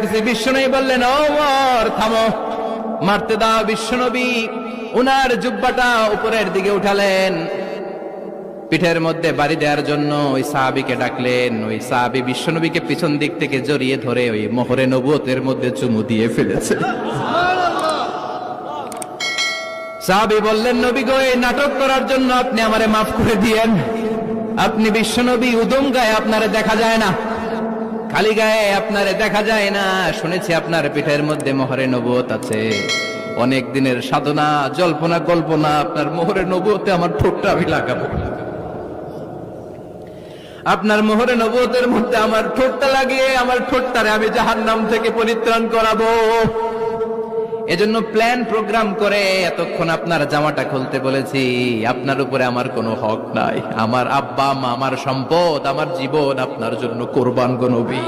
ডাকতেছি। বিশ্বনবী বললেন, ওমর থামো, মারতে দাও। বিশ্বনবী উনার জুব্বাটা উপরের দিকে উঠালেন, পিঠের মধ্যে বাড়ি দেওয়ার জন্য ওই সাহাবীকে ডাকলেন। ওই সাহাবী বিশ্বনবীকে পিছন দিক থেকে জড়িয়ে ধরে ওই মোহরে নবুয়তের মধ্যে চুমু দিয়ে ফেলেছে। সাহাবী বললেন, নবী গো, এই নাটক করার জন্য আপনি আমারে মাফ করে দিয়েন। আপনি বিশ্বনবী, উদম গায়ে আপনারে দেখা যায় না, খালি গায়ে আপনারে দেখা যায় না। শুনেছি আপনার পিঠের মধ্যে মোহরে নবুয়ত আছে। অনেক দিনের সাধনা, জল্পনা কল্পনা, আপনার মোহরে নবুয়তে আমার ঠোঁটটা আমি লাগাবো। আপনার মোহরে নবুয়তের মধ্যে আমার ঠোঁটটা লাগিয়ে আমার ঠোঁটটারে আমি জাহান্নাম থেকে পরিত্রাণ করাবো। এজন্য প্ল্যান প্রোগ্রাম করে এতক্ষণ আপনার জামাটা খুলতে বলেছি। আপনার উপরে আমার কোনো হক নাই। আমার আব্বা মা, আমার সম্পদ, আমার জীবন আপনার জন্য কোরবান গো নবী।